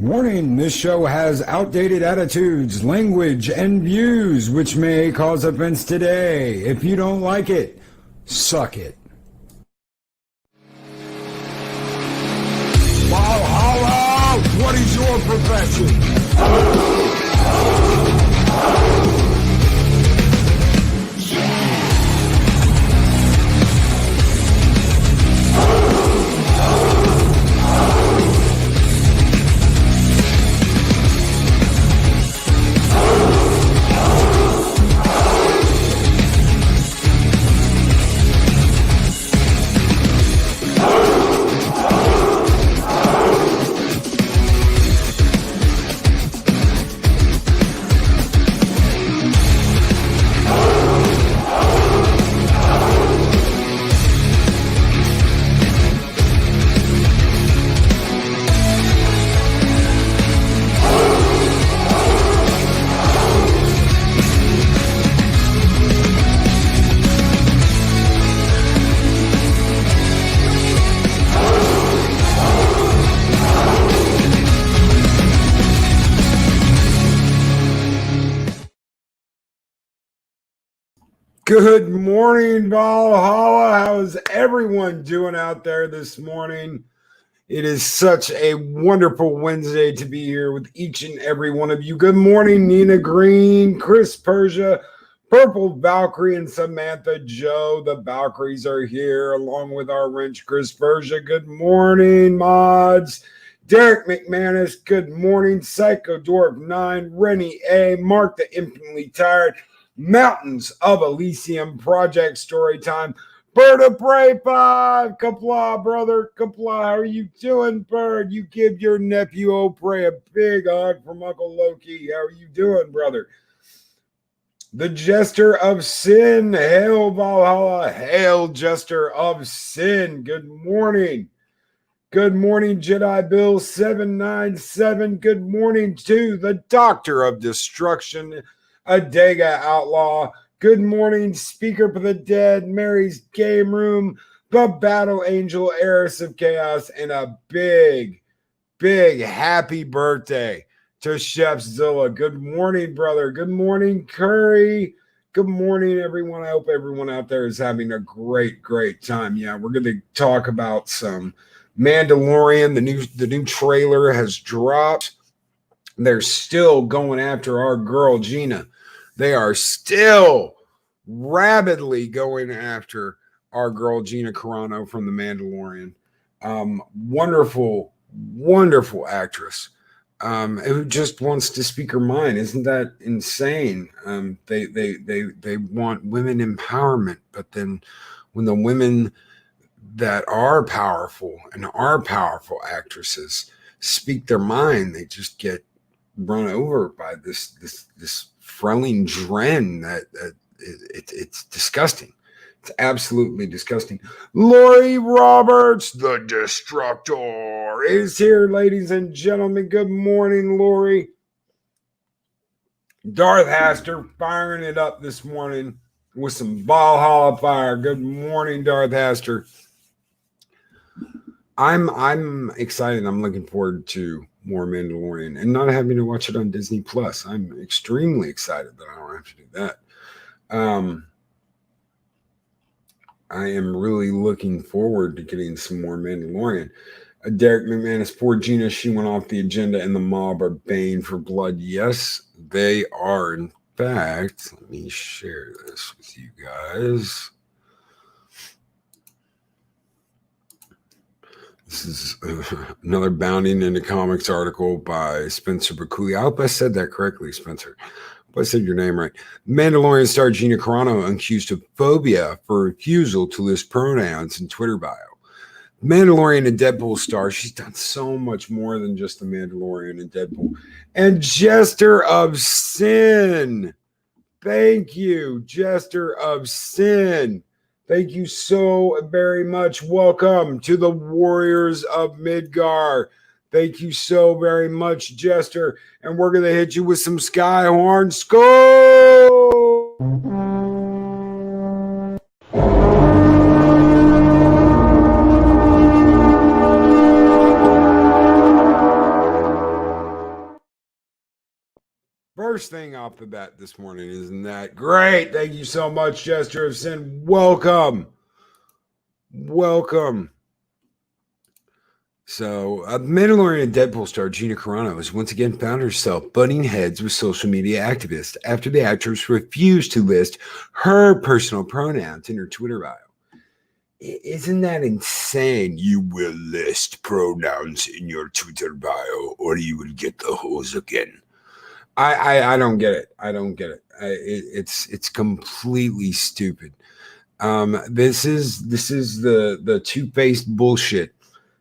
Warning, this show has outdated attitudes, language, and views which may cause offense today. If you don't like it, suck it. Valhalla, what is your profession? Good morning, Valhalla. How's everyone doing out there this morning? It is such a wonderful Wednesday to be here with each and every one of you. Good morning, Nina Green, Chris Persia, Purple Valkyrie, and Samantha Joe. The Valkyries are here along with our wrench, Chris Persia. Good morning, mods. Derek McManus, good morning. Psycho Dwarf 9, Rennie A, Mark the Infinitely Tired, Mountains of Elysium, Project Storytime, Bird of Prey 5, Kapla, brother, Kapla, how are you doing, Bird? You give your nephew O'Prey a big hug from Uncle Loki. How are you doing, brother? The Jester of Sin, hail Valhalla, hail Jester of Sin, good morning. Good morning, Jedi Bill 797, good morning to the Doctor of Destruction, Adega Outlaw. Good morning, Speaker for the Dead, Mary's Game Room, the Battle Angel, Heiress of Chaos, and a big happy birthday to Chef Zilla. Good morning, brother. Good morning, Curry. Good morning, everyone. I hope everyone out there is having a great time. Yeah, we're going to talk about some Mandalorian. The new trailer has dropped. They're still going after our girl, Gina. They are still rabidly going after our girl, Gina Carano from The Mandalorian. Wonderful actress who just wants to speak her mind. Isn't that insane? They want women empowerment, but then when the women that are powerful and are powerful actresses speak their mind, they just get run over by this frowning dren that it's disgusting. It's absolutely disgusting. Lori Roberts, the Destructor, is here, ladies and gentlemen. Good morning, Lori. Darth Haster firing it up this morning with some Valhalla fire. Good morning, Darth Haster. I'm excited. I'm looking forward to more Mandalorian and not having to watch it on Disney Plus. I'm extremely excited that I don't have to do that. I am really looking forward to getting some more Mandalorian. Derek McManus, poor Gina, she went off the agenda and the mob are baying for blood. Yes, they are. In fact, let me share this with you guys. This is another Bounding into Comics article by Spencer Bakuli. I hope I said that correctly, Spencer. I hope I said your name right. Mandalorian star Gina Carano accused of phobia for refusal to list pronouns in Twitter bio. Mandalorian and Deadpool star. She's done so much more than just the Mandalorian and Deadpool. And Jester of Sin. Thank you, Jester of Sin. Thank you so very much. Welcome to the Warriors of Midgar. Thank you so very much, Jester. And we're going to hit you with some Skyhorn Skull. off the bat this morning. Isn't that great? Thank you so much, Jester of Sin. Welcome. So, Mandalorian and Deadpool star Gina Carano has once again found herself butting heads with social media activists after the actress refused to list her personal pronouns in her Twitter bio. Isn't that insane? You will list pronouns in your Twitter bio or you will get the hose again. I don't get it. It's completely stupid. This is the two-faced bullshit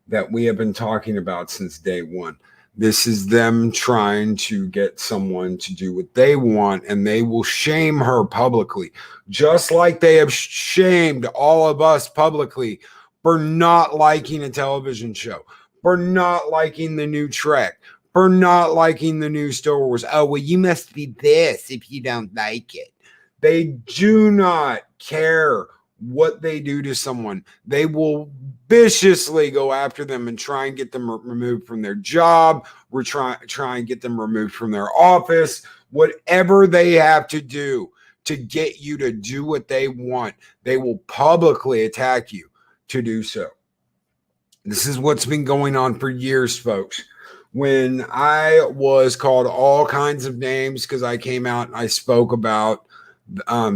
that we have been talking about since day one. This is them trying to get someone to do what they want, and they will shame her publicly, just like they have shamed all of us publicly for not liking a television show, for not liking the new Trek, for not liking the new Star Wars. Oh, well, you must be this if you don't like it. They do not care what they do to someone. They will viciously go after them and try and get them removed from their job. We're try and get them removed from their office. Whatever they have to do to get you to do what they want, they will publicly attack you to do so. This is what's been going on for years, folks. When I was called all kinds of names because I came out and I spoke about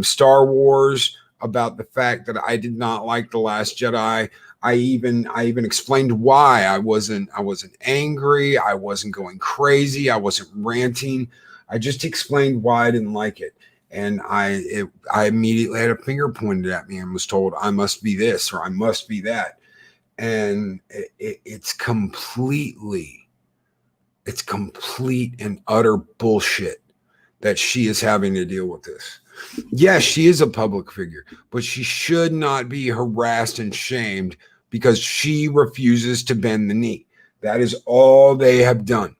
Star Wars, about the fact that I did not like The Last Jedi. I even explained why. I wasn't angry. I wasn't going crazy. I wasn't ranting. I just explained why I didn't like it. And I immediately had a finger pointed at me and was told I must be this or I must be that. And it's complete and utter bullshit that she is having to deal with this. Yes, she is a public figure, but she should not be harassed and shamed because she refuses to bend the knee. That is all they have done.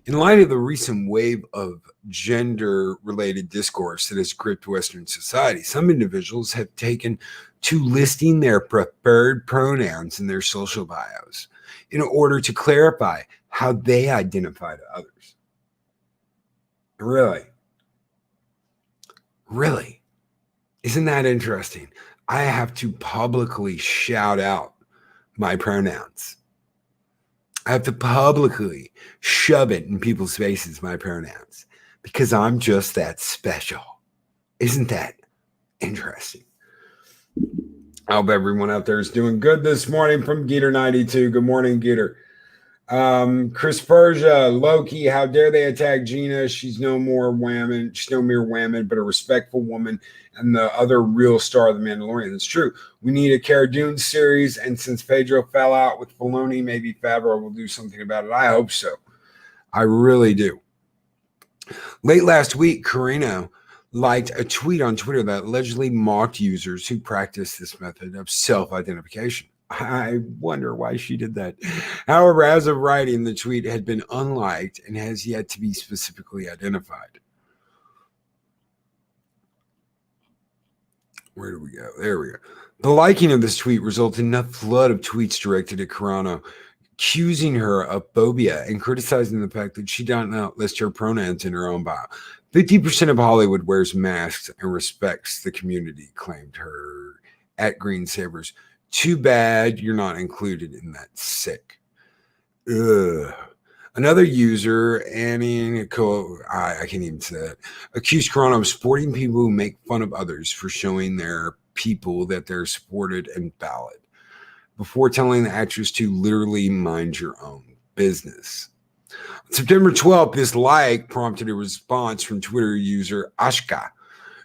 In light of the recent wave of gender-related discourse that has gripped Western society, some individuals have taken to listing their preferred pronouns in their social bios in order to clarify how they identify to others. Really? Isn't that interesting? I have to publicly shout out my pronouns. I have to publicly shove it in people's faces, my pronouns, because I'm just that special. Isn't that interesting? I hope everyone out there is doing good this morning from Geeter92. Good morning, Geeter. Chris Persia, Loki, how dare they attack Gina? She's no mere whammon, but a respectful woman and the other real star of The Mandalorian. It's true. We need a Cara Dune series, and since Pedro fell out with Filoni, maybe Favreau will do something about it. I hope so. I really do. Late last week, Carano liked a tweet on Twitter that allegedly mocked users who practice this method of self-identification. I wonder why she did that. However, as of writing, the tweet had been unliked and has yet to be specifically identified. Where do we go? There we go. The liking of this tweet resulted in a flood of tweets directed at Carano, accusing her of phobia and criticizing the fact that she did not list her pronouns in her own bio. 50% of Hollywood wears masks and respects the community, claimed her at Green Sabers. Too bad you're not included in that sick. Ugh. Another user, Annie, I can't even say that, accused Carano of supporting people who make fun of others for showing their people that they're supported and valid, before telling the actress to literally mind your own business. On September 12th, this like prompted a response from Twitter user Ashka,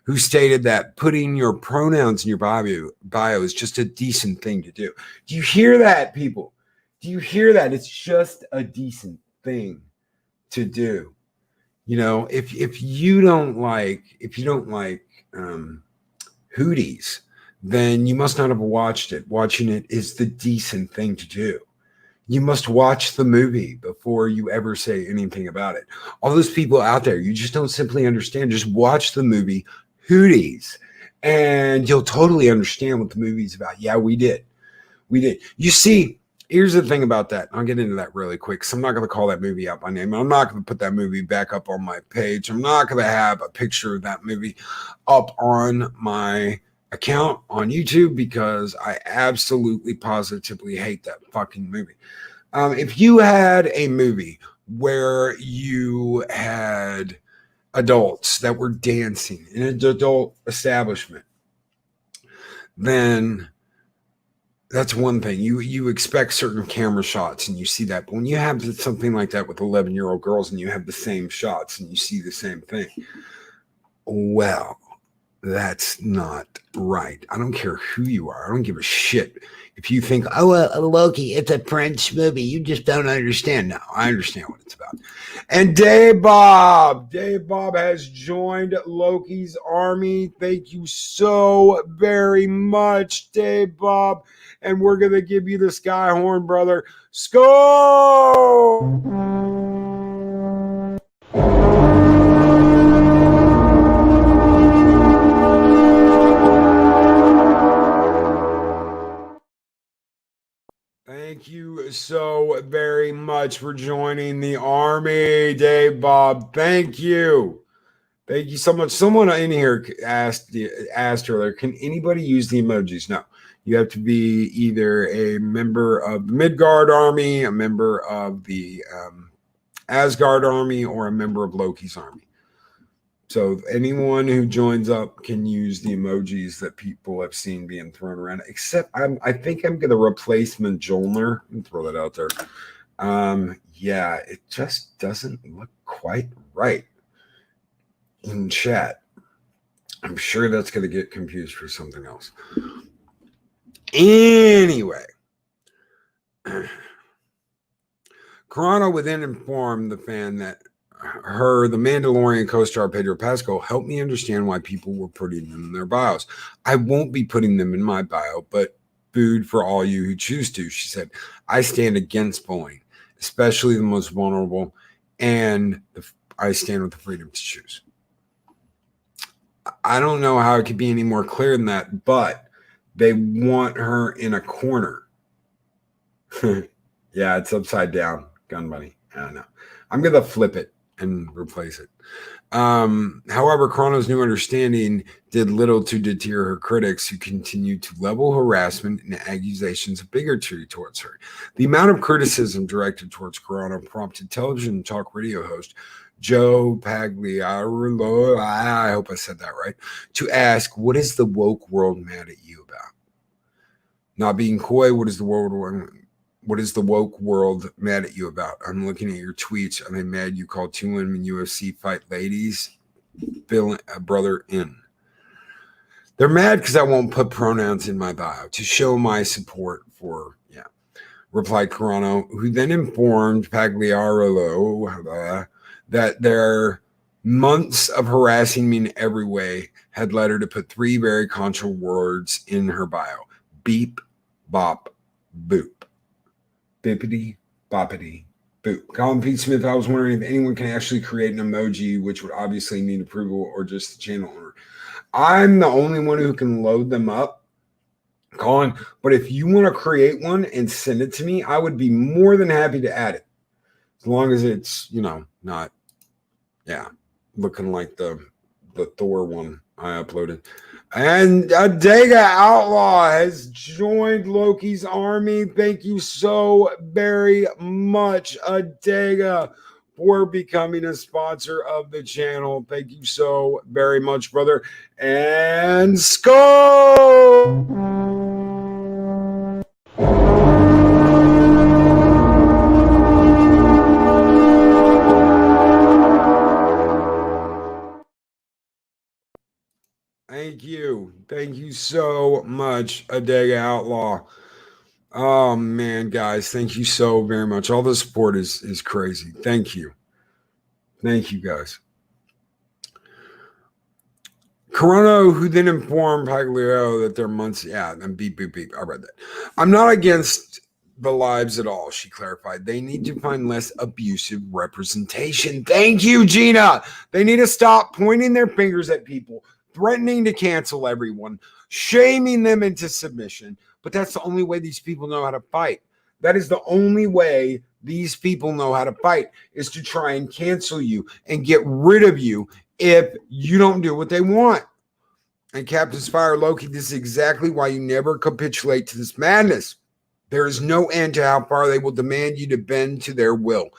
who stated that putting your pronouns in your bio is just a decent thing to do. Do you hear that, people? Do you hear that? It's just a decent thing to do. You know, if you don't like Hooties, then you must not have watched it. Watching it is the decent thing to do. You must watch the movie before you ever say anything about it. All those people out there, you just don't simply understand. Just watch the movie Hooties, and you'll totally understand what the movie's about. Yeah, we did. You see, Here's the thing about that. I'll get into that really quick. So I'm not going to call that movie out by name. I'm not going to put that movie back up on my page. I'm not going to have a picture of that movie up on my account on YouTube because I absolutely positively hate that fucking movie. If you had a movie where you had adults that were dancing in an adult establishment, then that's one thing. You expect certain camera shots and you see that. But when you have something like that with 11-year-old girls and you have the same shots and you see the same thing, well, that's not right. I don't care who you are. I don't give a shit. If you think, oh, Loki, it's a French movie, you just don't understand. No, I understand what it's about. And Dave Bob has joined Loki's army. Thank you so very much, Dave Bob. And we're going to give you the sky horn, brother. Skull! Thank you so very much for joining the army, Dave Bob. Thank you. Thank you so much. Someone in here asked earlier, can anybody use the emojis? No. You have to be either a member of the Midgard army, a member of the Asgard army, or a member of Loki's army. So anyone who joins up can use the emojis that people have seen being thrown around, except I think I'm going to replace Mjolnir and throw that out there. Yeah, it just doesn't look quite right in chat. I'm sure that's going to get confused for something else. Anyway, Carano would then inform the fan that the Mandalorian co-star Pedro Pascal helped me understand why people were putting them in their bios. I won't be putting them in my bio, but food for all you who choose to. She said, I stand against bullying, especially the most vulnerable, and I stand with the freedom to choose. I don't know how it could be any more clear than that, but they want her in a corner. Yeah, it's upside down, Gun Bunny. I don't know. I'm going to flip it and replace it. However, Carano's new understanding did little to deter her critics, who continued to level harassment and accusations of bigotry towards her. The amount of criticism directed towards Carano prompted television talk radio host Joe Pagliaro, I hope I said that right, to ask, what is the woke world mad at you about? Not being coy, what is the woke world mad at you about? I'm looking at your tweets. Are they mad you called 2 women UFC fight ladies? Brother in. They're mad because I won't put pronouns in my bio to show my support for, replied Carano, who then informed Pagliaro that their months of harassing me in every way had led her to put 3 very controversial words in her bio. Beep, bop, boop. Bippity, boppity, boop. Colin Pete Smith, I was wondering if anyone can actually create an emoji, which would obviously need approval, or just the channel owner. I'm the only one who can load them up, Colin, but if you want to create one and send it to me, I would be more than happy to add it. As long as it's, not, looking like the Thor one I uploaded. And Adega Outlaw has joined Loki's army. Thank you so very much, Adega, for becoming a sponsor of the channel. Thank you so very much, brother. And Skull! Thank you. Thank you so much, Adega Outlaw. Oh, man, guys, thank you so very much. All the support is crazy. Thank you. Thank you, guys. Carano, who then informed Pagliaro that their months, and beep. I read that. I'm not against the lives at all, she clarified. They need to find less abusive representation. Thank you, Gina. They need to stop pointing their fingers at people, threatening to cancel everyone, shaming them into submission. But that's the only way these people know how to fight. That is the only way these people know how to fight, is to try and cancel you and get rid of you if you don't do what they want. And Captain Spire Loki, this is exactly why you never capitulate to this madness. There is no end to how far they will demand you to bend to their will.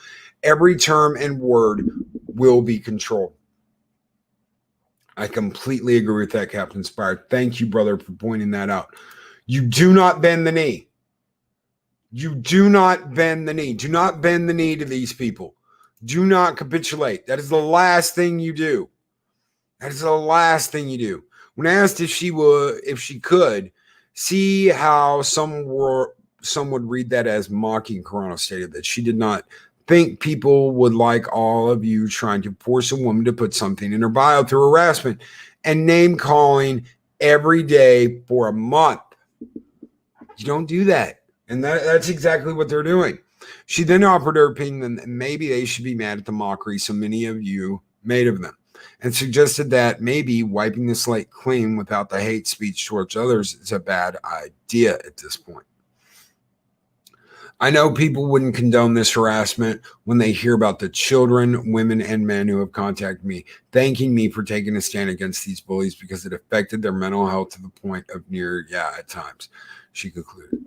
Every term and word will be controlled. I completely agree with that, Captain Spire. Thank you, brother, for pointing that out. You do not bend the knee. You do not bend the knee. Do not bend the knee to these people. Do not capitulate. That is the last thing you do. That is the last thing you do. When asked if she could, see how some would read that as mocking, Carano stated that she did not think people would like all of you trying to force a woman to put something in her bio through harassment and name calling every day for a month. You don't do that. And that's exactly what they're doing. She then offered her opinion that maybe they should be mad at the mockery so many of you made of them, and suggested that maybe wiping the slate clean without the hate speech towards others is a bad idea at this point. I know people wouldn't condone this harassment when they hear about the children, women, and men who have contacted me, thanking me for taking a stand against these bullies because it affected their mental health to the point of at times, she concluded.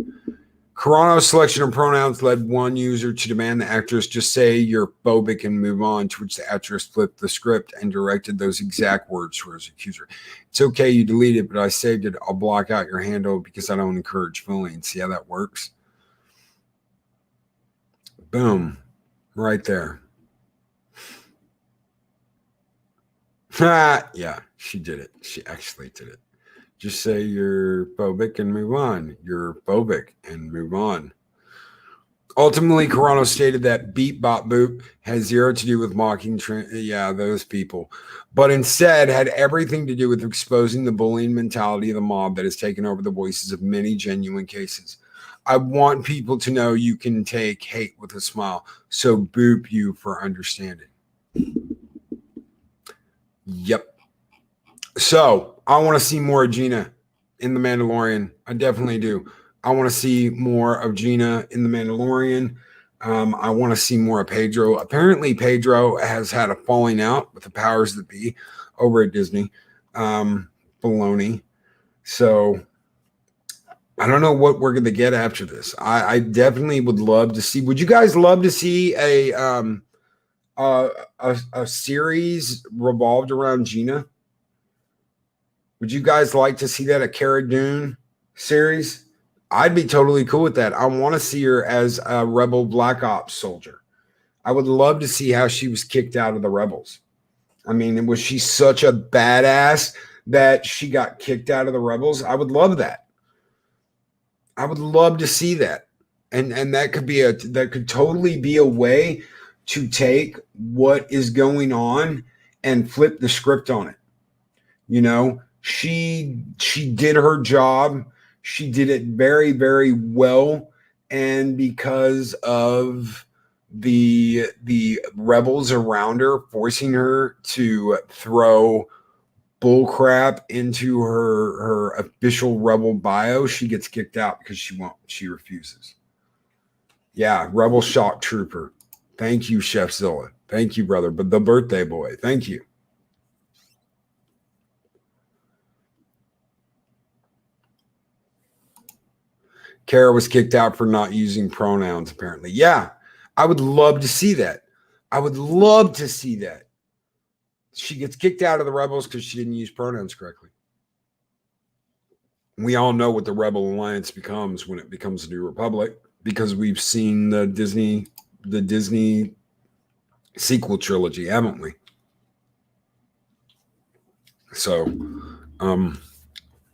Carano's selection of pronouns led one user to demand the actress just say you're phobic and move on, to which the actress flipped the script and directed those exact words to her accuser. It's okay, you delete it, but I saved it. I'll block out your handle because I don't encourage bullying. See how that works? Boom. Right there. Yeah, she did it. She actually did it. Just say you're phobic and move on. You're phobic and move on. Ultimately, Carano stated that beep bop boop has zero to do with mocking those people, but instead had everything to do with exposing the bullying mentality of the mob that has taken over the voices of many genuine cases. I want people to know you can take hate with a smile, so boop you for understanding. Yep. So I want to see more of Gina in The Mandalorian. I definitely do. I want to see more of Gina in The Mandalorian. I want to see more of Pedro. Apparently, Pedro has had a falling out with the powers that be over at Disney. Baloney. So I don't know what we're going to get after this. I definitely would love to see. Would you guys love to see a series revolved around Gina? Would you guys like to see that, a Cara Dune series? I'd be totally cool with that. I want to see her as a Rebel Black Ops soldier. I would love to see how she was kicked out of the Rebels. I mean, was she such a badass that she got kicked out of the Rebels? I would love that. I would love to see that. And that could totally be a way to take what is going on and flip the script on it. You know, she did her job. She did it very, very well. And because of the rebels around her forcing her to throw bullcrap into her official rebel bio, she gets kicked out because she refuses. Yeah, Rebel Shock Trooper. Thank you, Chef Zilla. Thank you, brother. But the birthday boy. Thank you. Kara was kicked out for not using pronouns, apparently. Yeah, I would love to see that. I would love to see that. She gets kicked out of the Rebels because she didn't use pronouns correctly. We all know what the Rebel Alliance becomes when it becomes the New Republic, because we've seen the Disney sequel trilogy, haven't we? So,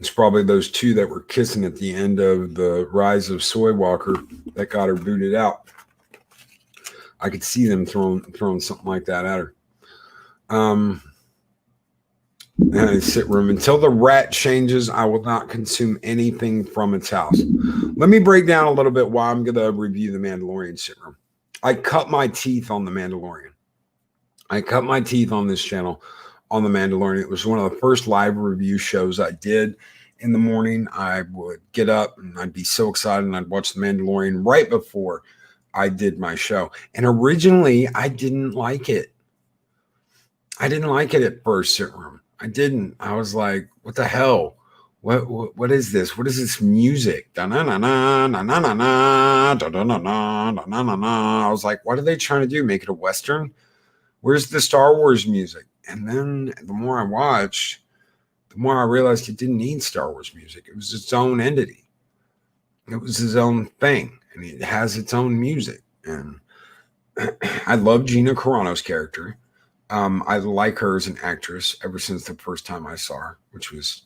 it's probably those two that were kissing at the end of the Rise of Soy Walker that got her booted out. I could see them throwing something like that at her. Sit room. Until the rat changes, I will not consume anything from its house. Let me break down a little bit why I'm going to review The Mandalorian sit room. I cut my teeth on The Mandalorian. I cut my teeth on this channel on The Mandalorian. It was one of the first live review shows I did. in the morning, I would get up and I'd be so excited and I'd watch The Mandalorian right before I did my show. And originally, I didn't like it. I didn't like it at first, Sit Room. I didn't. I was like, what the hell? What is this? What is this music? Da na na na na na na na da da na na na na na. I was like, what are they trying to do? Make it a Western? Where's the Star Wars music? And then the more I watched, the more I realized it didn't need Star Wars music. It was its own entity. It was his own thing, and it has its own music. And I love Gina Carano's character. I like her as an actress ever since the first time I saw her, which was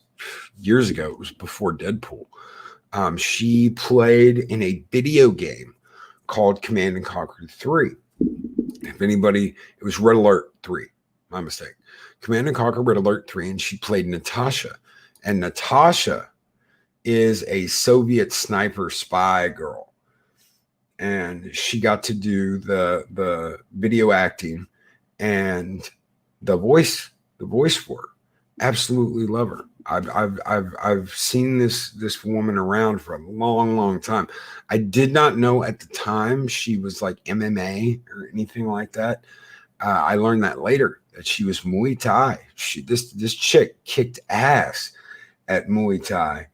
years ago. It was before Deadpool. She played in a video game called Command and Conquer 3. If anybody, it was Red Alert 3. My mistake. Command and Conquer Red Alert 3, and she played Natasha. And Natasha is a Soviet sniper spy girl. And she got to do the video acting and the voice for her. Absolutely love her. I've seen this woman around for a long time. I did not know at the time she was like MMA or anything like that. I learned that later, that she was Muay Thai. This chick kicked ass at Muay Thai,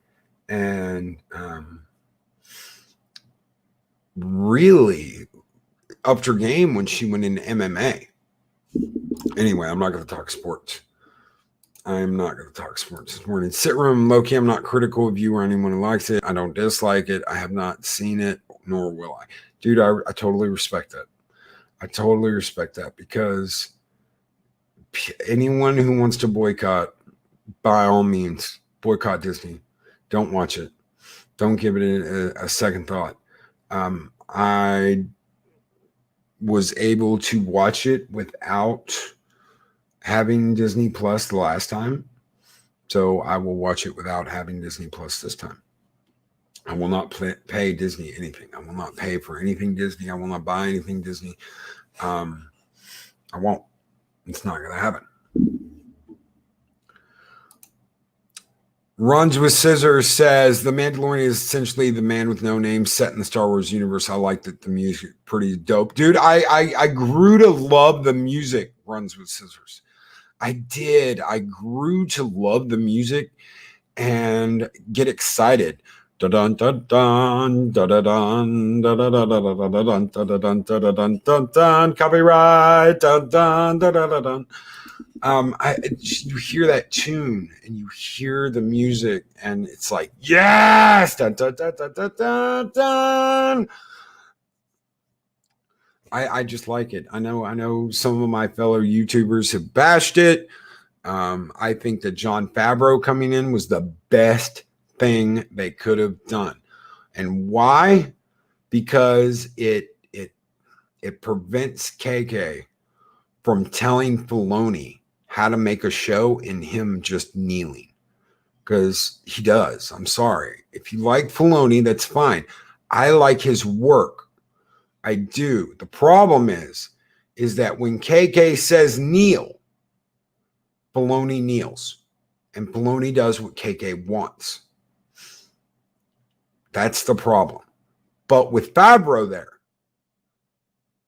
and really upped her game when she went into MMA. Anyway, I'm not going to talk sports. I'm not going to talk sports this morning. Sit Room, Loki, I'm not critical of you or anyone who likes it. I don't dislike it. I have not seen it, nor will I. Dude, I totally respect that. I totally respect that, because anyone who wants to boycott, by all means, boycott Disney. Don't watch it. Don't give it a second thought. I was able to watch it without having Disney Plus the last time, so I will watch it without having Disney Plus this time. I will not pay Disney anything. I will not pay for anything Disney. I will not buy anything Disney. I won't. It's not going to happen. Runs with Scissors says The Mandalorian is essentially the man with no name set in the Star Wars universe. I like that the music pretty dope. Dude, I grew to love the music, Runs with Scissors. I did. I grew to love the music and get excited. Dun dun dun dun dun dun dun dun dun dun dun dun dun dun, copyright, dun dun dun dun dun. You hear that tune and you hear the music and it's like, yes, dun dun dun dun dun dun dun. I just like it. I know some of my fellow YouTubers have bashed it. I think that Jon Favreau coming in was the best thing they could have done. And why? Because it prevents KK from telling Filoni how to make a show and him just kneeling. Because he does. I'm sorry. If you like Filoni, that's fine. I like his work. I do. The problem is that when KK says kneel, Filoni kneels. And Filoni does what KK wants. That's the problem. But with Favreau there,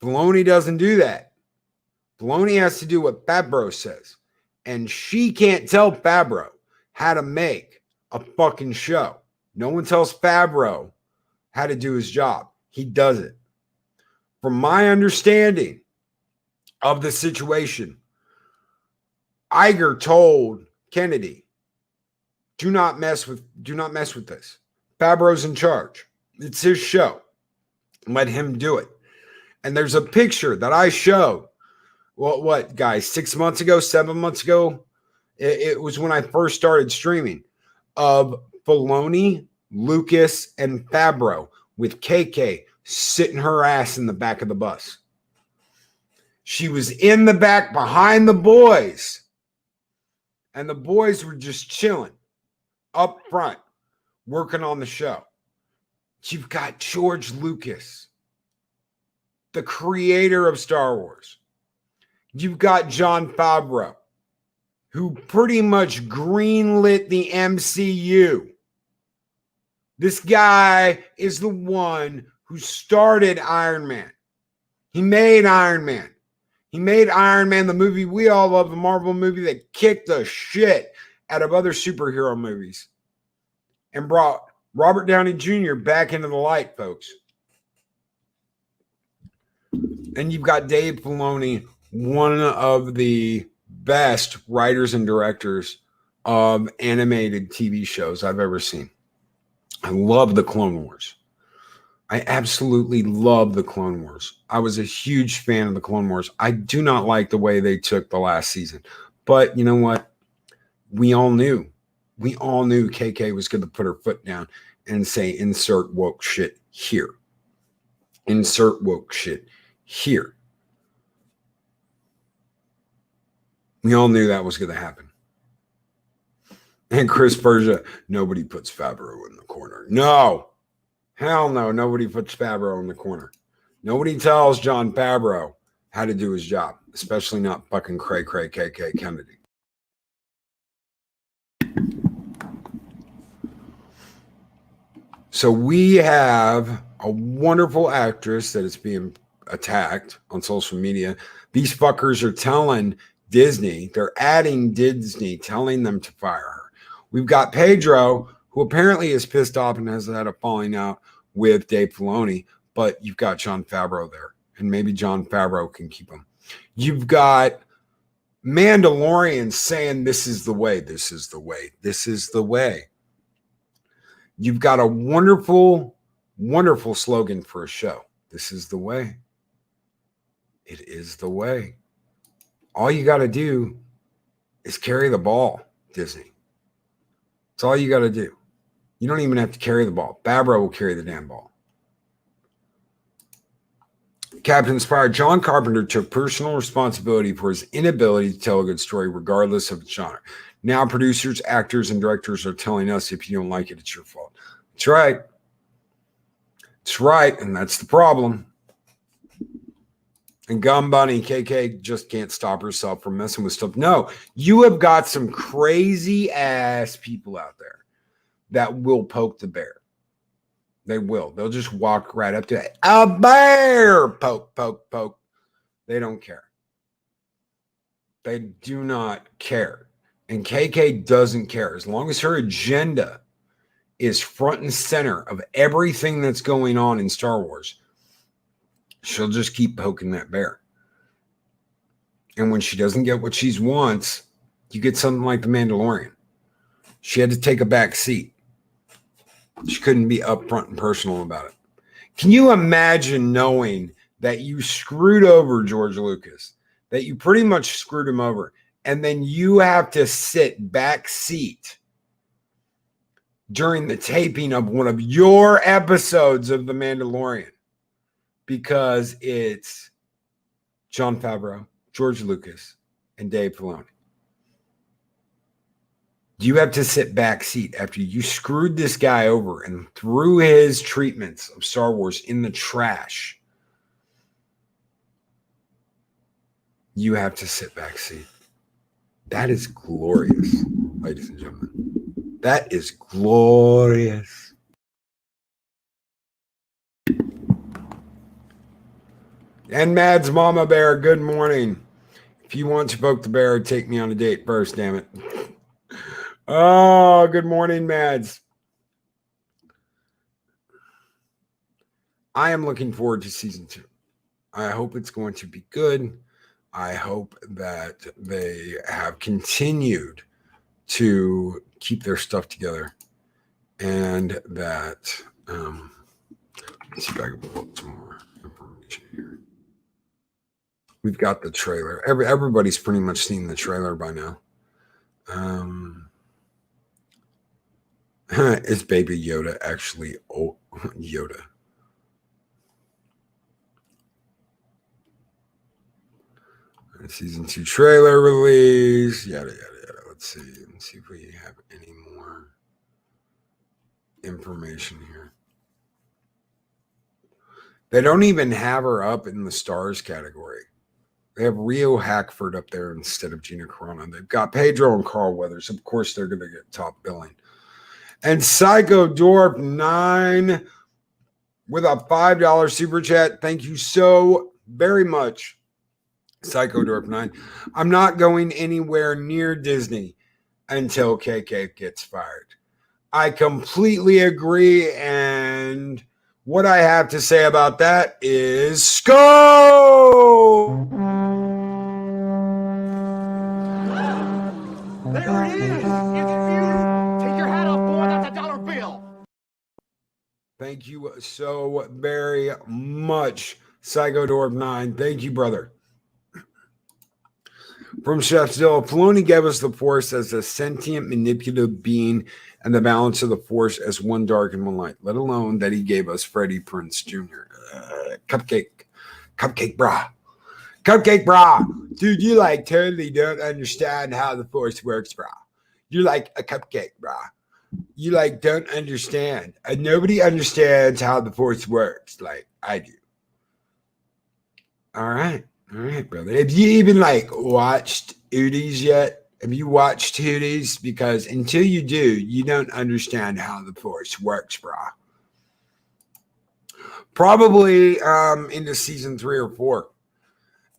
Filoni doesn't do that. Filoni has to do what Favreau says. And she can't tell Favreau how to make a fucking show. No one tells Favreau how to do his job. He does it. From my understanding of the situation, Iger told Kennedy, do not mess with this. Favreau's in charge. It's his show. Let him do it. And there's a picture that I showed. Well, what, guys, 6 months ago, 7 months ago? It was when I first started streaming, of Filoni, Lucas, and Favreau with KK sitting her ass in the back of the bus. She was in the back behind the boys. And the boys were just chilling up front, working on the show. You've got George Lucas, the creator of Star Wars. You've got Jon Favreau, who pretty much greenlit the MCU. This guy is the one who started Iron Man. He made Iron Man. He made Iron Man, the movie we all love, the Marvel movie that kicked the shit out of other superhero movies and brought Robert Downey Jr. back into the light, folks. And you've got Dave Filoni, one of the best writers and directors of animated TV shows I've ever seen. I love the Clone Wars. I absolutely love the Clone Wars. I was a huge fan of the Clone Wars. I do not like the way they took the last season. But you know what? We all knew. We all knew KK was going to put her foot down and say, insert woke shit here. Insert woke shit here. We all knew that was going to happen. And Chris Persia, nobody puts Favreau in the corner. No. Hell no. Nobody puts Favreau in the corner. Nobody tells John Favreau how to do his job, especially not fucking Cray KK Kennedy. So we have a wonderful actress that is being attacked on social media. These fuckers are telling Disney, they're adding Disney, telling them to fire her. We've got Pedro, who apparently is pissed off and has had a falling out with Dave Filoni, but you've got Jon Favreau there, and maybe Jon Favreau can keep him. You've got Mandalorian saying, this is the way, this is the way, this is the way. You've got a wonderful, wonderful slogan for a show. This is the way. It is the way. All you got to do is carry the ball, Disney. That's all you got to do. You don't even have to carry the ball. Favreau will carry the damn ball. Captain Inspired, John Carpenter took personal responsibility for his inability to tell a good story regardless of its genre. Now producers, actors, and directors are telling us if you don't like it, it's your fault. That's right. That's right, and that's the problem. And Gum Bunny, KK just can't stop herself from messing with stuff. No, you have got some crazy ass people out there that will poke the bear. They will. They'll just walk right up to it. A bear! Poke, poke, poke. They don't care. They do not care. And KK doesn't care. As long as her agenda is front and center of everything that's going on in Star Wars, she'll just keep poking that bear. And when she doesn't get what she wants, you get something like The Mandalorian. She had to take a back seat. She couldn't be upfront and personal about it. Can you imagine knowing that you screwed over George Lucas, that you pretty much screwed him over, and then you have to sit back seat during the taping of one of your episodes of The Mandalorian because it's Jon Favreau, George Lucas, and Dave Filoni? You have to sit back seat after you screwed this guy over and threw his treatments of Star Wars in the trash. You have to sit back seat. That is glorious, ladies and gentlemen. That is glorious. And Mad's Mama Bear, good morning. If you want to poke the bear, take me on a date first, damn it. Oh, good morning, Mads. I am looking forward to season 2. I hope it's going to be good. I hope that they have continued to keep their stuff together and that, let's see if I can pull up some more information here. We've got the trailer. Everybody's pretty much seen the trailer by now. Is Baby Yoda actually Yoda? Season 2 trailer release. Yada, yada, yada. Let's see. Let's see if we have any more information here. They don't even have her up in the stars category. They have Rio Hackford up there instead of Gina Carano. They've got Pedro and Carl Weathers. Of course, they're going to get top billing. And Psycho Dorp 9 with a $5 super chat. Thank you so very much, Psycho Dorp 9. I'm not going anywhere near Disney until KK gets fired. I completely agree. And what I have to say about that is Sco! There it is! Take your hat off, boy. That's a dollar bill. Thank you so very much, Psycho Dorp 9. Thank you, brother. From Chef Zilla, Filoni gave us the Force as a sentient, manipulative being and the balance of the Force as one dark and one light, let alone that he gave us Freddie Prinze Jr. Cupcake bra. Cupcake bra. Dude, you like totally don't understand how the Force works, bra. You're like a cupcake, bra. You like don't understand. And nobody understands how the Force works like I do. All right, brother. Have you even like watched Hooties yet? Have you watched Hooties? Because until you do, you don't understand how the Force works, brah. Probably into season 3 or 4.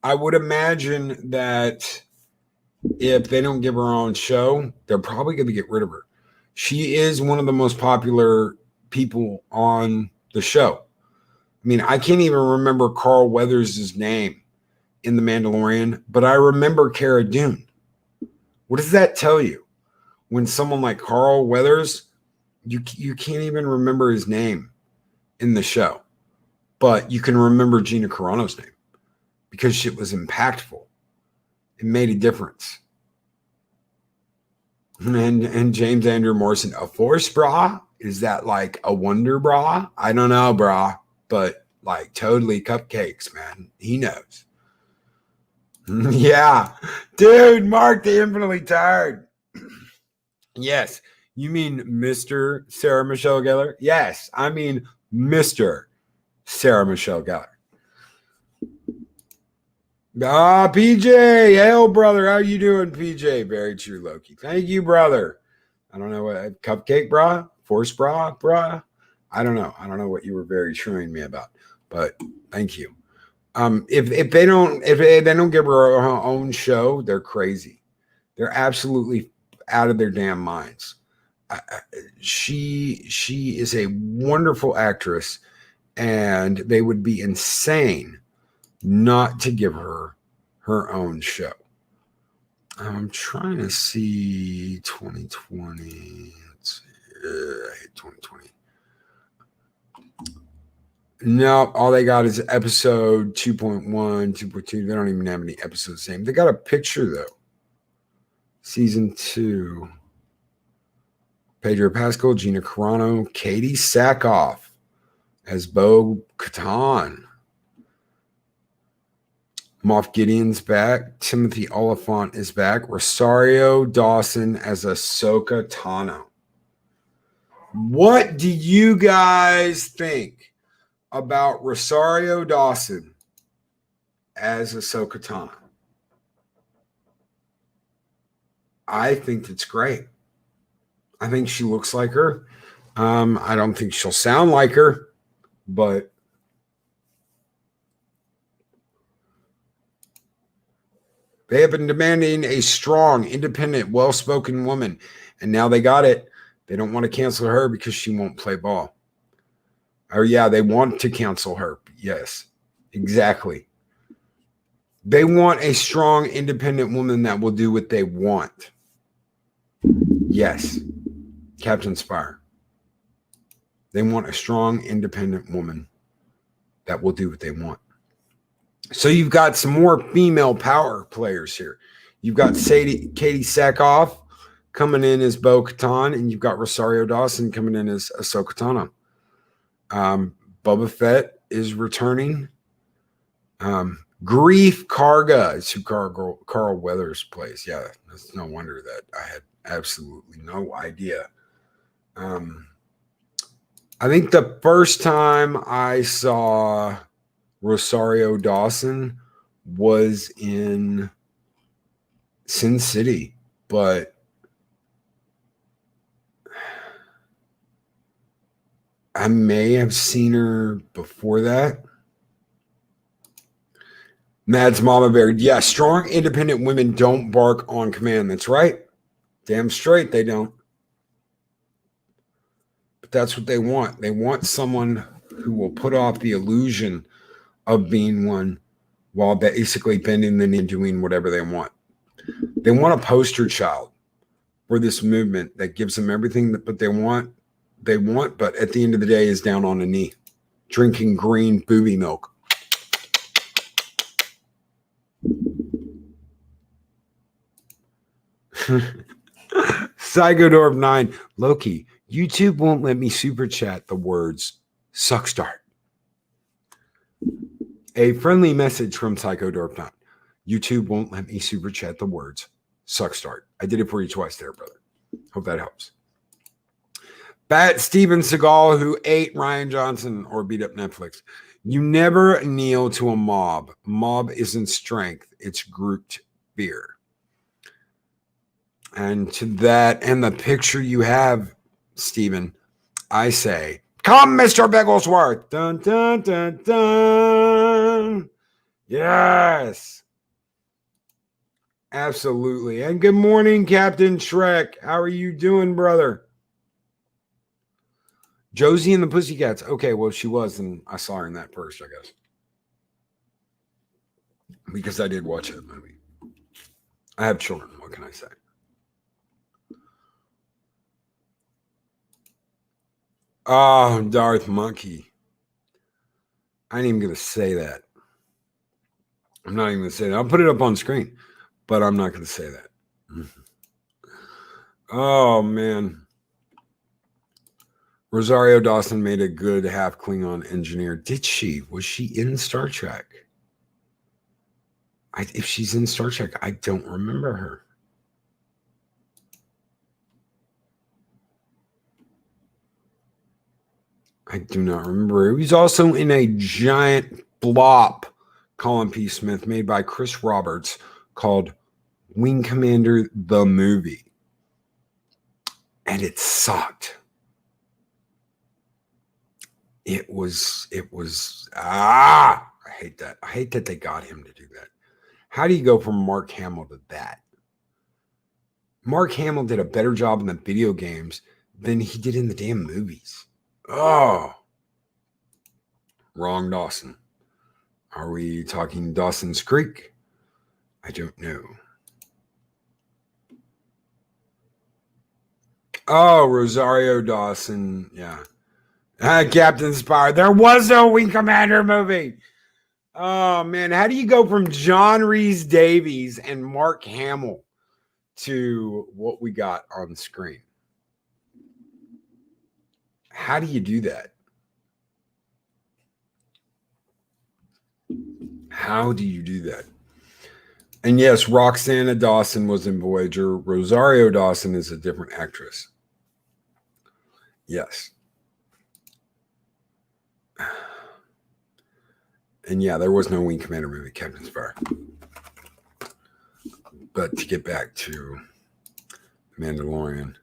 I would imagine that if they don't give her own show, they're probably going to get rid of her. She is one of the most popular people on the show. I mean, I can't even remember Carl Weathers' name in The Mandalorian, but I remember Cara Dune. What does that tell you? When someone like Carl Weathers, you can't even remember his name in the show, but you can remember Gina Carano's name because shit was impactful. It made a difference. And James Andrew Morrison, a Force bra? Is that like a Wonder bra? I don't know, bra. But like totally cupcakes, man. He knows. Yeah. Dude, Mark the Infinitely Tired. Yes. You mean Mr. Sarah Michelle Gellar? Yes. I mean Mr. Sarah Michelle Gellar. PJ. Hail, brother. How you doing, PJ? Very true, Loki. Thank you, brother. I don't know what cupcake bra? Force bra? I don't know. I don't know what you were very truing me about, but thank you. If they don't give her her own show, they're crazy. They're absolutely out of their damn minds. She is a wonderful actress, and they would be insane not to give her her own show. I'm trying to see 2020. Let's see. I hate 2020. No, all they got is episode 2.1, 2.2. They don't even have any episodes named. They got a picture, though. Season 2. Pedro Pascal, Gina Carano, Katie Sackhoff as Bo-Katan. Moff Gideon's back. Timothy Oliphant is back. Rosario Dawson as Ahsoka Tano. What do you guys think about Rosario Dawson as Ahsoka Tano? I think it's great. I think she looks like her. I don't think she'll sound like her, but they have been demanding a strong, independent, well-spoken woman, and now they got it. They don't want to cancel her because she won't play ball. Or yeah, they want to cancel her. Yes, exactly. They want a strong, independent woman that will do what they want. Yes, Captain Spire. They want a strong, independent woman that will do what they want. So you've got some more female power players here. You've got Katie Sackhoff coming in as Bo-Katan, and you've got Rosario Dawson coming in as Ahsoka Tano. Boba Fett is returning. Grief Karga is who Carl Weathers plays. Yeah, it's no wonder that I had absolutely no idea. I think the first time I saw Rosario Dawson was in Sin City, but I may have seen her before that. Mads Mama Bear. Yeah, strong, independent women don't bark on command. That's right. Damn straight they don't. But that's what they want. They want someone who will put off the illusion of being one while basically bending the knee and doing whatever they want. They want a poster child for this movement that gives them everything that they want, but at the end of the day is down on a knee, drinking green booby milk. Psychodorf 9. Loki, YouTube won't let me super chat the words suck start. A friendly message from Psychodorf 9. YouTube won't let me super chat the words suck start. I did it for you twice there, brother. Hope that helps. Bat Steven Seagal, who ate Ryan Johnson or beat up Netflix. You never kneel to a mob. Mob isn't strength. It's grouped fear. And to that, and the picture you have, Stephen, I say, come, Mr. Bigglesworth. Dun, dun, dun, dun. Yes. Absolutely. And good morning, Captain Shrek. How are you doing, brother? Josie and the Pussycats. Okay, well, she was, and I saw her in that first, I guess. Because I did watch that movie. I have children. What can I say? Oh, Darth Monkey. I ain't even going to say that. I'm not even going to say that. I'll put it up on screen, but I'm not going to say that. Oh, man. Rosario Dawson made a good half Klingon engineer. Did she? Was she in Star Trek? If she's in Star Trek, I don't remember her. I do not remember. He was also in a giant blop Colin P. Smith made by Chris Roberts called Wing Commander the Movie. And it sucked. It was, I hate that. I hate that they got him to do that. How do you go from Mark Hamill to that? Mark Hamill did a better job in the video games than he did in the damn movies. Oh, wrong Dawson. Are we talking Dawson's Creek? I don't know. Oh, Rosario Dawson. Yeah. Captain Spire. There was no Wing Commander movie. Oh, man. How do you go from John Rhys Davies and Mark Hamill to what we got on screen? How do you do that? How do you do that? And yes, Roxana Dawson was in Voyager. Rosario Dawson is a different actress. Yes. And yeah, there was no Wing Commander movie, Captain Spire. But to get back to Mandalorian,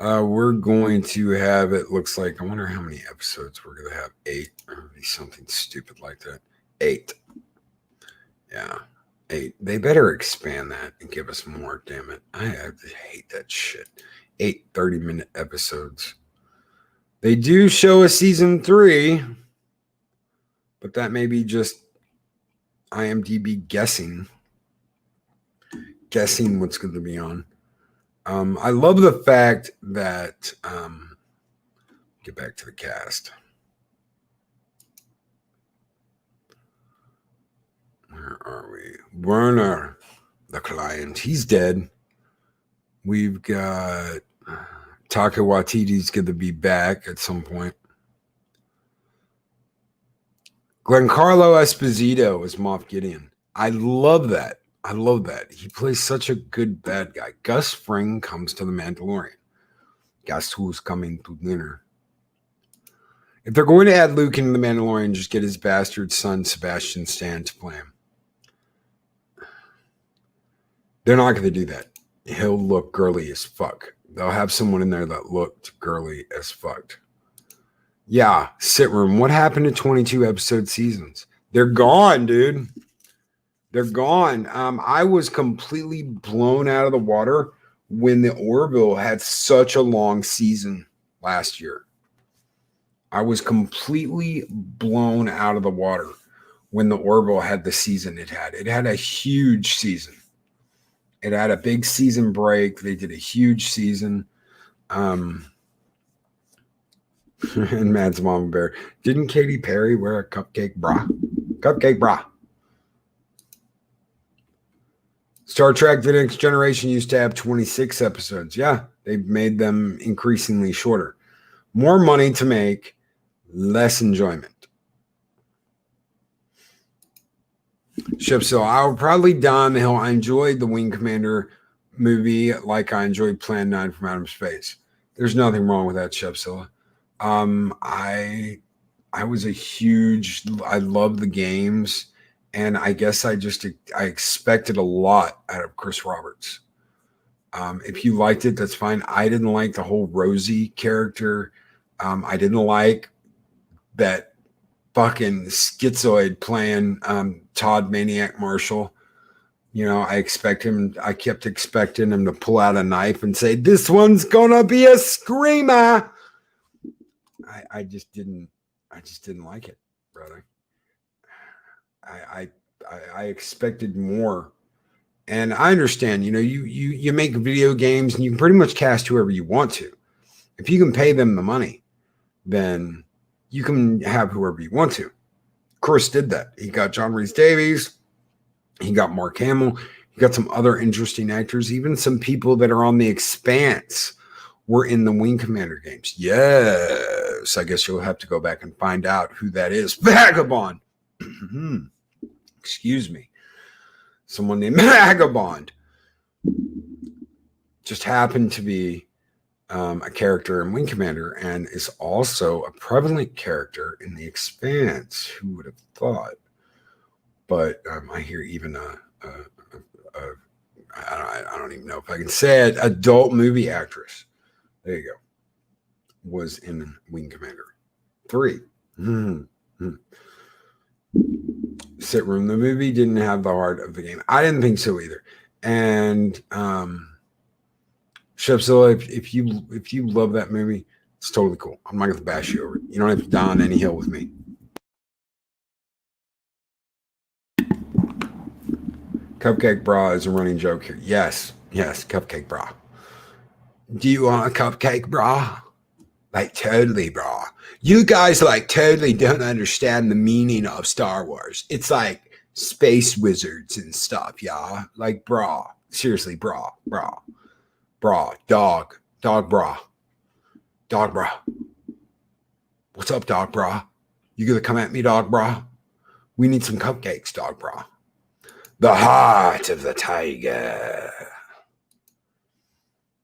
we're going to have, it looks like, I wonder how many episodes we're going to have. 8 or something stupid like that. 8. Yeah, 8. They better expand that and give us more, damn it. I hate that shit. 8 30-minute episodes. They do show a season 3, but that may be just IMDb guessing what's going to be on. I love the fact that, get back to the cast. Where are we? Werner, the client. He's dead. We've got Taika Waititi's going to be back at some point. Giancarlo Esposito is Moff Gideon. I love that. I love that. He plays such a good bad guy. Gus Fring comes to the Mandalorian. Guess who's coming to dinner? If they're going to add Luke into the Mandalorian, just get his bastard son, Sebastian Stan, to play him. They're not going to do that. He'll look girly as fuck. They'll have someone in there that looked girly as fuck. Yeah, sit room. What happened to 22 episode seasons? They're gone, dude. They're gone. I was completely blown out of the water when the Orville had such a long season last year. I was completely blown out of the water when the Orville had the season it had. It had a huge season. It had a big season break. They did a huge season. And Matt's Mama Bear. Didn't Katy Perry wear a cupcake bra? Cupcake bra. Star Trek The Next Generation used to have 26 episodes. Yeah, they've made them increasingly shorter. More money to make, less enjoyment. So I'll probably Don the Hill. I enjoyed the Wing Commander movie like I enjoyed Plan 9 from Outer Space. There's nothing wrong with that, Chefzilla. I was a huge, I love the games, and I guess I expected a lot out of Chris Roberts. If you liked it, that's fine. I didn't like the whole Rosie character. I didn't like that fucking schizoid playing Todd Maniac Marshall. You know, I kept expecting him to pull out a knife and say, "This one's gonna be a screamer." I just didn't like it, brother. I expected more. And I understand, you know, you make video games and you can pretty much cast whoever you want to. If you can pay them the money, then you can have whoever you want to. Chris did that. He got John Rhys Davies. He got Mark Hamill. He got some other interesting actors. Even some people that are on The Expanse were in the Wing Commander games. Yes. I guess you'll have to go back and find out who that is. Vagabond. Excuse me. Someone named Vagabond just happened to be a character in Wing Commander and is also a prevalent character in The Expanse. Who would have thought? But I hear even I don't even know if I can say it, adult movie actress. There you go. Was in Wing Commander 3. Sit room. The movie didn't have the heart of the game. I didn't think so either. And Chefzilla, if you love that movie, it's totally cool. I'm not going to bash you over it. You don't have to die on any hill with me. Cupcake bra is a running joke here. Yes, cupcake bra. Do you want a cupcake bra? Like totally bra. You guys like totally don't understand the meaning of Star Wars. It's like space wizards and stuff, y'all. Like bra. Seriously, bra. Dog bra. Dog bra. What's up, dog bra? You gonna come at me, dog bra? We need some cupcakes, dog bra. The heart of the tiger.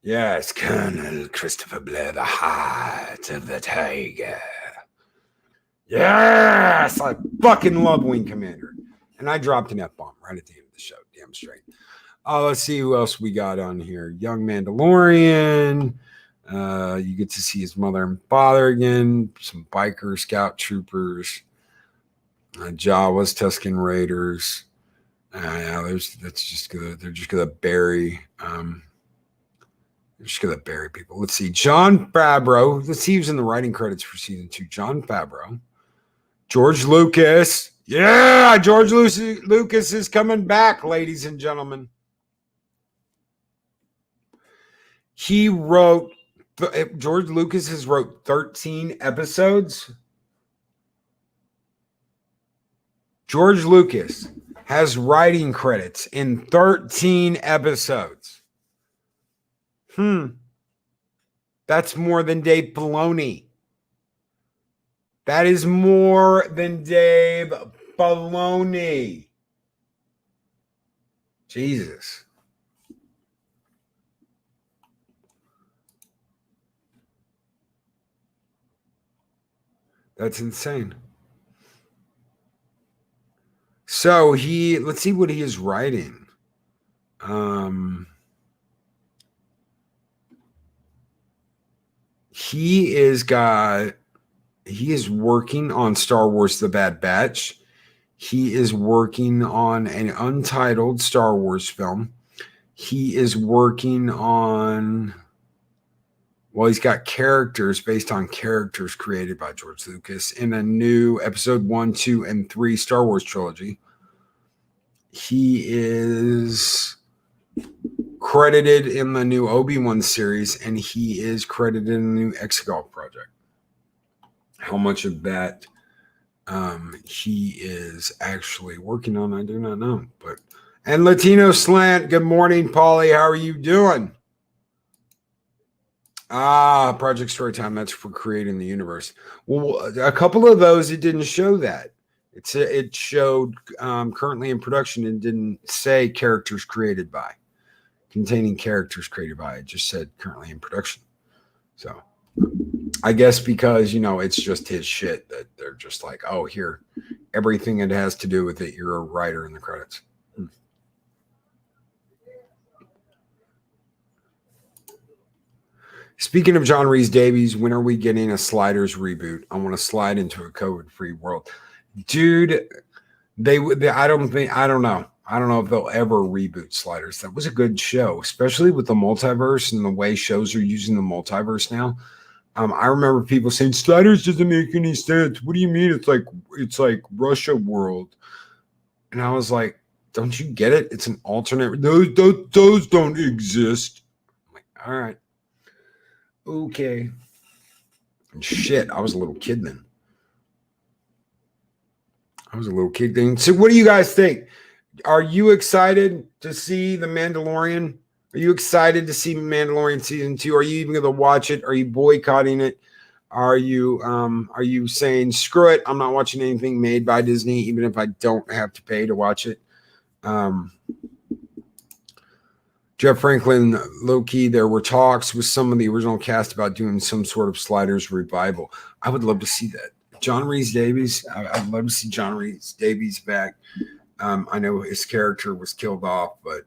Yes, Colonel Christopher Blair, the heart of the tiger. Yes, I fucking love Wing Commander. And I dropped an F-bomb right at the end of the show. Damn straight. Let's see who else we got on here. Young Mandalorian. You get to see his mother and father again. Some biker scout troopers. Jawas, Tusken Raiders. They're just gonna bury. They're just gonna bury people. Let's see. Jon Favreau. Let's see who's in the writing credits for season 2. Jon Favreau. George Lucas. Yeah, George Lucas is coming back, ladies and gentlemen. George Lucas has wrote 13 episodes. George Lucas has writing credits in 13 episodes. That's more than Dave Filoni. That is more than Dave Filoni. Jesus. That's insane. So let's see what he is writing. He is working on Star Wars The Bad Batch. He is working on an untitled Star Wars film. He is working on, well, he's got characters based on characters created by George Lucas in a new episode 1, 2, and 3 Star Wars trilogy. He is credited in the new Obi-Wan series, and he is credited in the new Exegol project. How much of that he is actually working on, I do not know. And Latino Slant, good morning, Paulie. How are you doing? Project Storytime, that's for creating the universe. Well, a couple of those, it didn't show that. It showed currently in production. It didn't say characters created by, containing characters created by. It just said currently in production. So I guess because, it's just his shit that they're just like, oh, here, everything it has to do with it, you're a writer in the credits. Speaking of John Rhys Davies, when are we getting a Sliders reboot? I want to slide into a COVID-free world. Dude, I don't know. I don't know if they'll ever reboot Sliders. That was a good show, especially with the multiverse and the way shows are using the multiverse now. I remember people saying Sliders doesn't make any sense. What do you mean? It's like Russia World. And I was like, don't you get it? It's an alternate. Those don't exist. I'm like, all right. Okay. And shit, I was a little kid then. So what do you guys think? Are you excited to see The Mandalorian? Are you excited to see Mandalorian season 2? Are you even going to watch it? Are you boycotting it? Are you saying screw it? I'm not watching anything made by Disney, even if I don't have to pay to watch it. Jeff Franklin, low key, there were talks with some of the original cast about doing some sort of Sliders revival. I would love to see that. John Rhys Davies, I'd love to see John Rhys Davies back. I know his character was killed off, but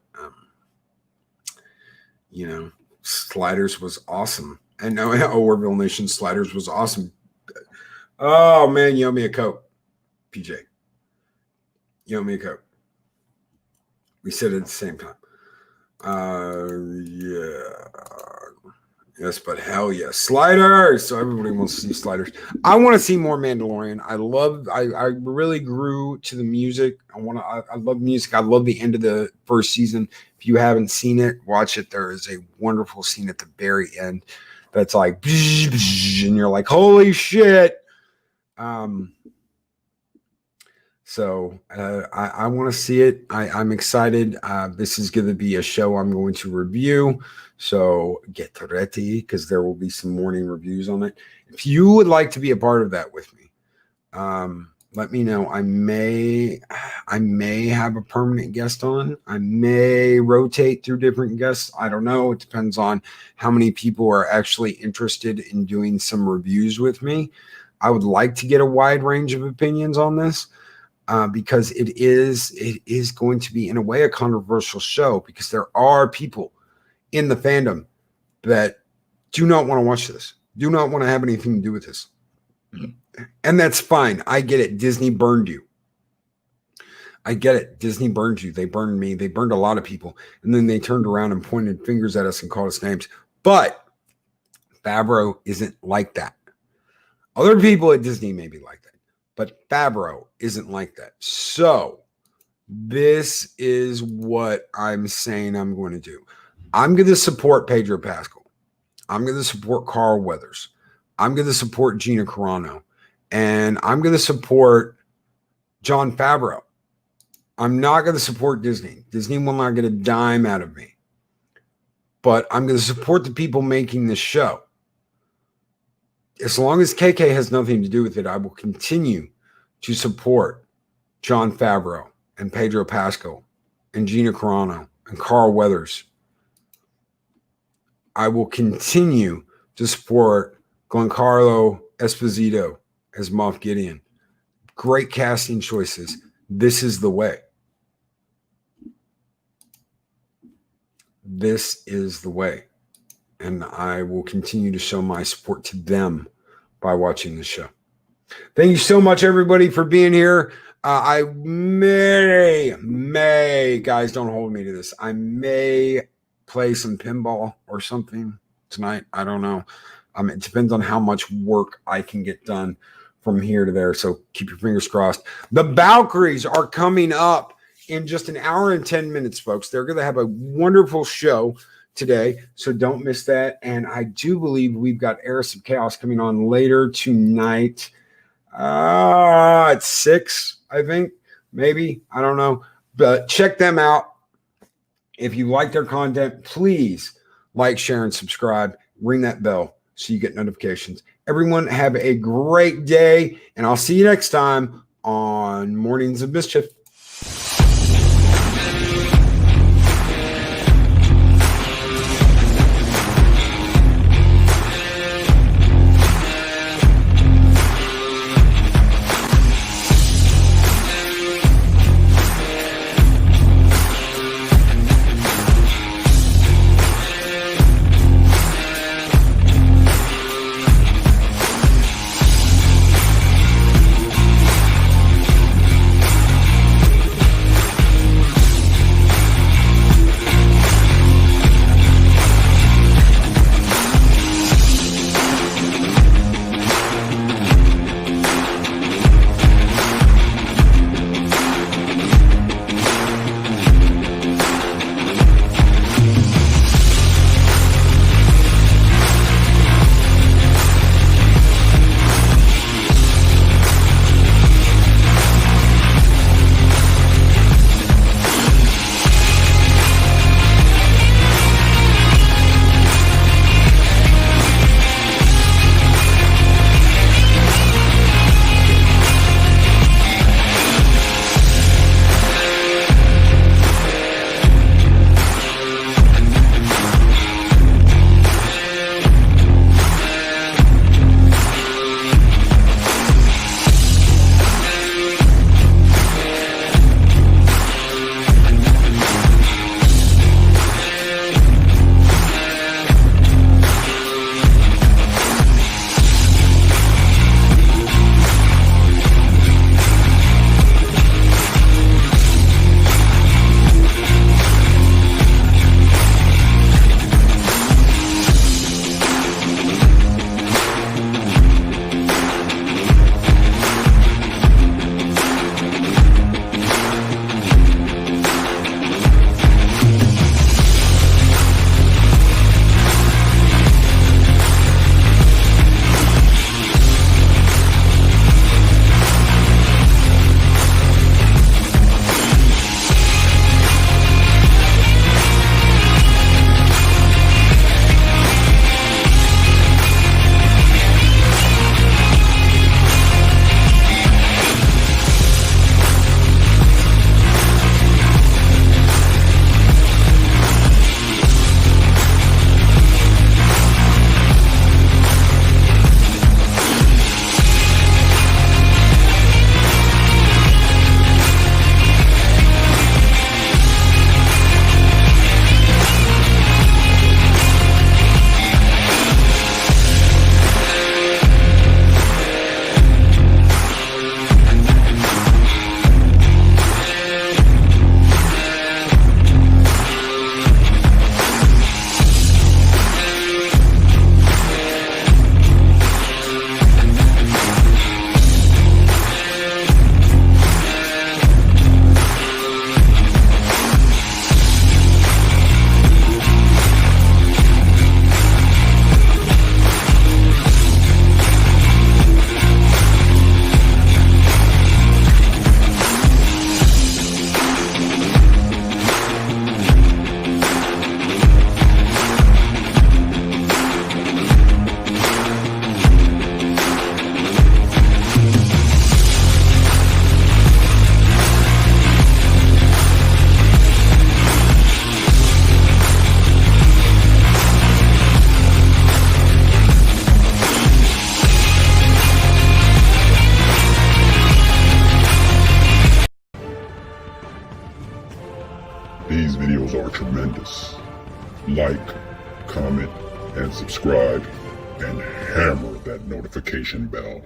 Sliders was awesome. And now Orville Nation Sliders was awesome. Oh man, you owe me a Coke, PJ. You owe me a Coke. We said it at the same time. Yes, but hell yeah, Sliders. So everybody wants to see Sliders. I want to see more Mandalorian. I really grew to the music. I love music. I love the end of the first season. If you haven't seen it, watch it. There is a wonderful scene at the very end that's like, and you're like, holy shit. So I want to see it. I'm excited. This is going to be a show I'm going to review. So get ready because there will be some morning reviews on it. If you would like to be a part of that with me, let me know. I may have a permanent guest on. I may rotate through different guests. I don't know. It depends on how many people are actually interested in doing some reviews with me. I would like to get a wide range of opinions on this. Because it is going to be in a way a controversial show because there are people in the fandom that do not want to watch this, do not want to have anything to do with this. And that's fine. I get it. Disney burned you. I get it. Disney burned you. They burned me. They burned a lot of people. And then they turned around and pointed fingers at us and called us names. But Favreau isn't like that. Other people at Disney may be like that. But Favreau isn't like that. So this is what I'm saying I'm going to do. I'm going to support Pedro Pascal. I'm going to support Carl Weathers. I'm going to support Gina Carano. And I'm going to support Jon Favreau. I'm not going to support Disney. Disney will not get a dime out of me. But I'm going to support the people making this show. As long as KK has nothing to do with it, I will continue to support Jon Favreau and Pedro Pascal and Gina Carano and Carl Weathers. I will continue to support Giancarlo Esposito as Moff Gideon. Great casting choices. This is the way. this is the way. And I will continue to show my support to them by watching the show. Thank you so much, everybody, for being here. I may, guys, don't hold me to this. I may play some pinball or something tonight. I don't know. It depends on how much work I can get done from here to there. So keep your fingers crossed. The Valkyries are coming up in just an hour and 10 minutes, folks. They're going to have a wonderful show today, so don't miss that. And I do believe we've got Heiress of Chaos coming on later tonight at 6, I think, maybe. I don't know. But check them out. If you like their content, please like, share, and subscribe. Ring that bell so you get notifications. Everyone have a great day, and I'll see you next time on Mornings of Mischief. These videos are tremendous. like, comment, and subscribe, and hammer that notification bell.